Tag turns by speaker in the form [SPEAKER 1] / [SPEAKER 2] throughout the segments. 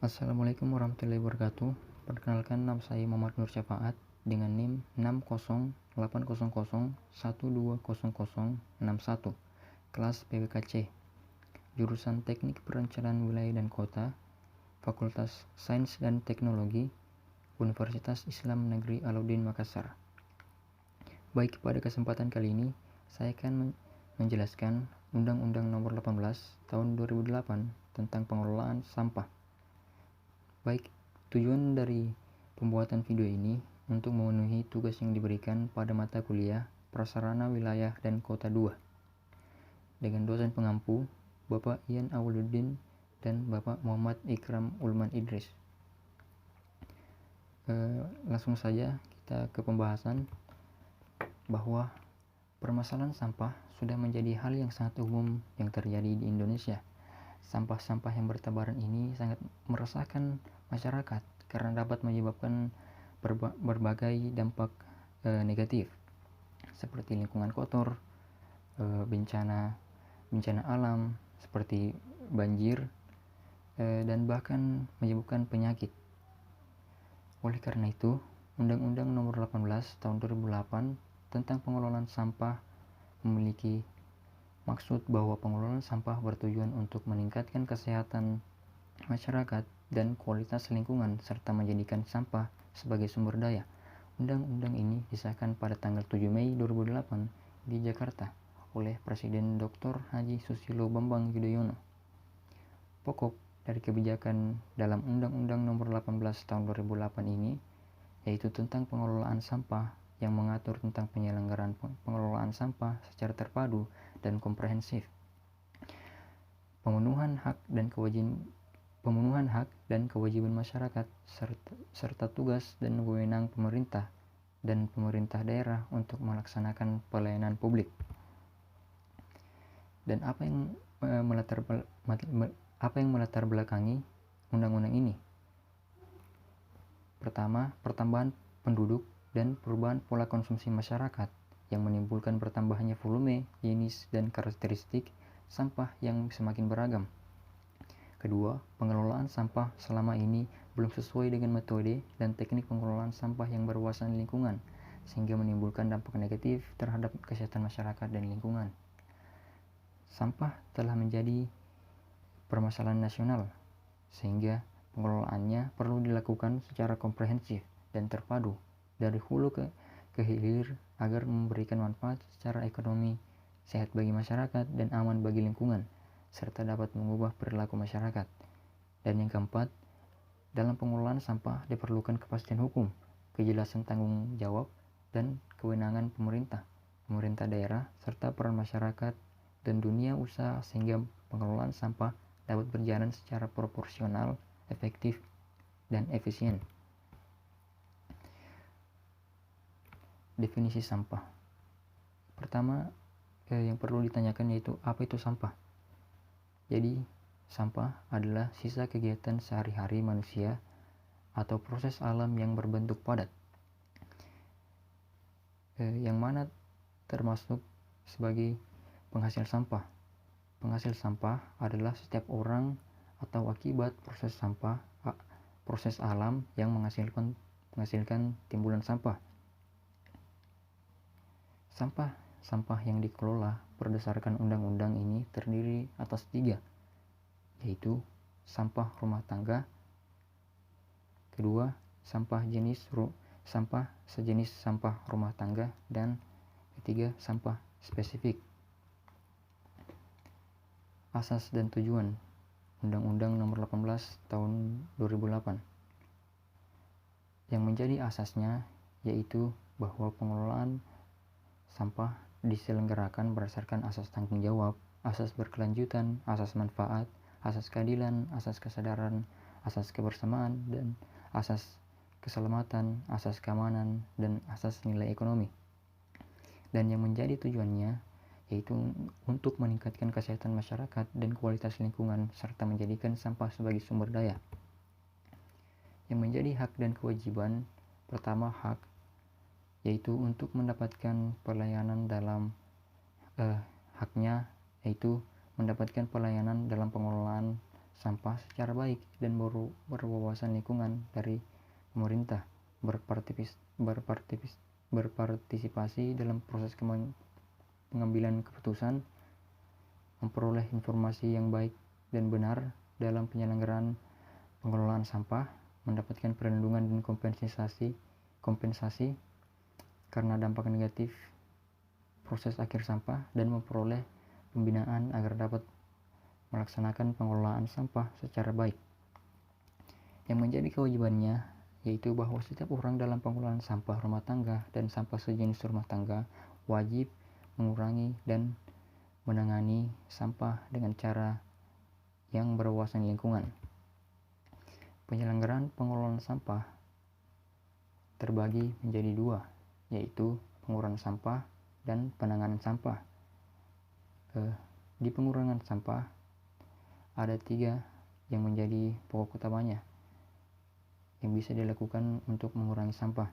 [SPEAKER 1] Assalamualaikum warahmatullahi wabarakatuh. Perkenalkan, nama saya Muhammad Nur Syafaat dengan NIM 60800120061, kelas PWKC, jurusan Teknik Perencanaan Wilayah dan Kota, Fakultas Sains dan Teknologi, Universitas Islam Negeri Alauddin Makassar. Baik, pada kesempatan kali ini saya akan menjelaskan Undang-Undang Nomor 18 Tahun 2008 tentang pengelolaan sampah. Baik, tujuan dari pembuatan video ini untuk memenuhi tugas yang diberikan pada mata kuliah Prasarana Wilayah dan Kota 2 dengan dosen pengampu Bapak Ian Awaludin dan Bapak Muhammad Ikram Ulman Idris. Langsung saja kita ke pembahasan bahwa permasalahan sampah sudah menjadi hal yang sangat umum yang terjadi di Indonesia. Sampah-sampah yang bertebaran ini sangat meresahkan masyarakat karena dapat menyebabkan berbagai dampak negatif seperti lingkungan kotor, bencana alam seperti banjir, dan bahkan menyebabkan penyakit. Oleh karena itu, Undang-Undang Nomor 18 Tahun 2008 tentang pengelolaan sampah memiliki maksud bahwa pengelolaan sampah bertujuan untuk meningkatkan kesehatan masyarakat dan kualitas lingkungan serta menjadikan sampah sebagai sumber daya. Undang-undang ini disahkan pada tanggal 7 Mei 2008 di Jakarta oleh Presiden Dr. Haji Susilo Bambang Yudhoyono. Pokok dari kebijakan dalam Undang-Undang Nomor 18 Tahun 2008 ini yaitu tentang pengelolaan sampah yang mengatur tentang penyelenggaraan pengelolaan sampah secara terpadu dan komprehensif, pemenuhan hak dan kewajiban masyarakat serta tugas dan wewenang pemerintah dan pemerintah daerah untuk melaksanakan pelayanan publik. Dan apa yang melatar belakangi undang-undang ini? Pertama, pertambahan penduduk dan perubahan pola konsumsi masyarakat yang menimbulkan bertambahnya volume, jenis, dan karakteristik sampah yang semakin beragam. Kedua, pengelolaan sampah selama ini belum sesuai dengan metode dan teknik pengelolaan sampah yang berwawasan lingkungan, sehingga menimbulkan dampak negatif terhadap kesehatan masyarakat dan lingkungan. Sampah telah menjadi permasalahan nasional, sehingga pengelolaannya perlu dilakukan secara komprehensif dan terpadu dari hulu ke hilir agar memberikan manfaat secara ekonomi, sehat bagi masyarakat, dan aman bagi lingkungan, serta dapat mengubah perilaku masyarakat. Dan yang keempat, dalam pengelolaan sampah diperlukan kepastian hukum, kejelasan tanggung jawab, dan kewenangan pemerintah daerah, serta peran masyarakat dan dunia usaha sehingga pengelolaan sampah dapat berjalan secara proporsional, efektif, dan efisien. Definisi sampah. Pertama, yang perlu ditanyakan yaitu apa itu sampah. Jadi, sampah adalah sisa kegiatan sehari-hari manusia atau proses alam yang berbentuk padat, yang mana termasuk sebagai penghasil sampah. Penghasil sampah adalah setiap orang atau akibat proses alam yang menghasilkan timbulan sampah. Sampah yang dikelola berdasarkan undang-undang ini terdiri atas 3, yaitu sampah rumah tangga, kedua sampah sejenis sampah rumah tangga, dan ketiga sampah spesifik. Asas dan tujuan Undang-Undang Nomor 18 Tahun 2008 yang menjadi asasnya yaitu bahwa pengelolaan sampah diselenggarakan berdasarkan asas tanggung jawab, asas berkelanjutan, asas manfaat, asas keadilan, asas kesadaran, asas kebersamaan, dan asas keselamatan, asas keamanan, dan asas nilai ekonomi. Dan yang menjadi tujuannya yaitu untuk meningkatkan kesehatan masyarakat dan kualitas lingkungan serta menjadikan sampah sebagai sumber daya. Yang menjadi hak dan kewajiban, pertama hak yaitu untuk mendapatkan pelayanan dalam haknya yaitu mendapatkan pelayanan dalam pengelolaan sampah secara baik dan berwawasan lingkungan dari pemerintah, berpartisipasi dalam proses pengambilan keputusan, memperoleh informasi yang baik dan benar dalam penyelenggaraan pengelolaan sampah, mendapatkan perlindungan dan kompensasi karena dampak negatif proses akhir sampah, dan memperoleh pembinaan agar dapat melaksanakan pengelolaan sampah secara baik. Yang menjadi kewajibannya yaitu bahwa setiap orang dalam pengelolaan sampah rumah tangga dan sampah sejenis rumah tangga wajib mengurangi dan menangani sampah dengan cara yang berwawasan lingkungan. Penyelenggaraan pengelolaan sampah terbagi menjadi dua, yaitu pengurangan sampah dan penanganan sampah. Di pengurangan sampah ada 3 yang menjadi pokok utamanya yang bisa dilakukan untuk mengurangi sampah,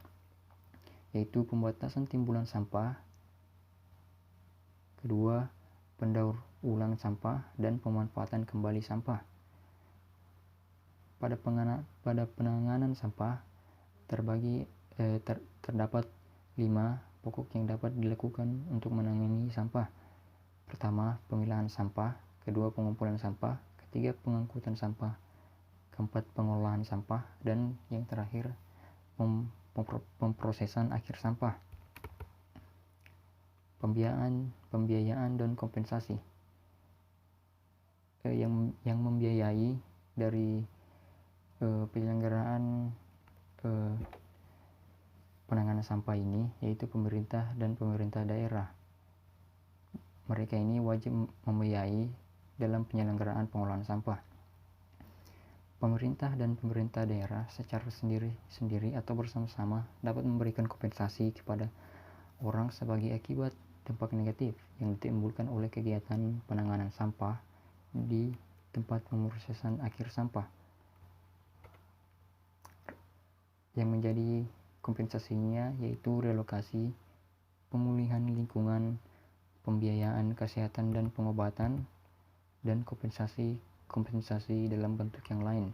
[SPEAKER 1] yaitu pembatasan timbulan sampah, kedua pendaur ulang sampah, dan pemanfaatan kembali sampah. Pada penanganan sampah terdapat 5 pokok yang dapat dilakukan untuk menangani sampah. Pertama, pemilahan sampah, kedua, pengumpulan sampah, ketiga, pengangkutan sampah, keempat, pengolahan sampah, dan yang terakhir, pemprosesan akhir sampah. Pembiayaan dan kompensasi. Yang membiayai dari penyelenggaraan penanganan sampah ini yaitu pemerintah dan pemerintah daerah. Mereka ini wajib membiayai dalam penyelenggaraan pengelolaan sampah. Pemerintah dan pemerintah daerah secara sendiri atau bersama-sama dapat memberikan kompensasi kepada orang sebagai akibat dampak negatif yang ditimbulkan oleh kegiatan penanganan sampah di tempat pemrosesan akhir sampah. Yang menjadi kompensasinya yaitu relokasi, pemulihan lingkungan, pembiayaan kesehatan dan pengobatan, dan kompensasi dalam bentuk yang lain.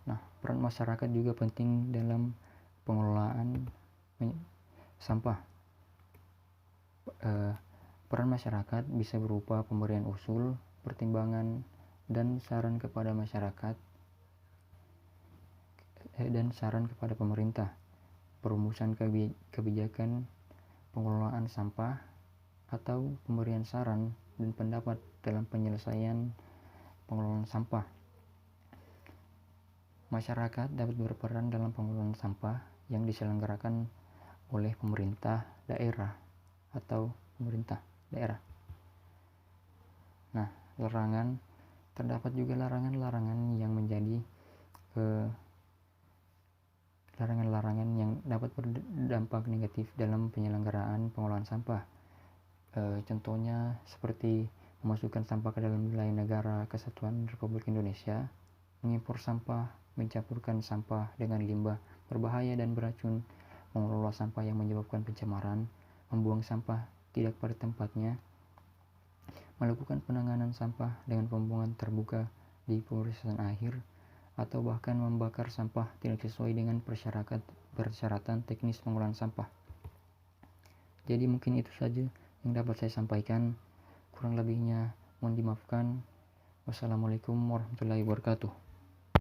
[SPEAKER 1] Nah, peran masyarakat juga penting dalam pengelolaan sampah. Peran masyarakat bisa berupa pemberian usul, pertimbangan, dan saran kepada masyarakat dan saran kepada pemerintah, perumusan kebijakan pengelolaan sampah, atau pemberian saran dan pendapat dalam penyelesaian pengelolaan sampah. Masyarakat dapat berperan dalam pengelolaan sampah yang diselenggarakan oleh pemerintah daerah atau pemerintah daerah. Nah, terdapat juga larangan-larangan yang menjadi larangan-larangan yang dapat berdampak negatif dalam penyelenggaraan pengelolaan sampah. Contohnya seperti memasukkan sampah ke dalam wilayah negara kesatuan Republik Indonesia, mengimpor sampah, mencampurkan sampah dengan limbah berbahaya dan beracun, mengelola sampah yang menyebabkan pencemaran, membuang sampah tidak pada tempatnya, melakukan penanganan sampah dengan pembuangan terbuka di pemrosesan akhir, atau bahkan membakar sampah tidak sesuai dengan persyaratan teknis pengolahan sampah. Jadi mungkin itu saja yang dapat saya sampaikan. Kurang lebihnya mohon dimaafkan. Wassalamualaikum warahmatullahi wabarakatuh.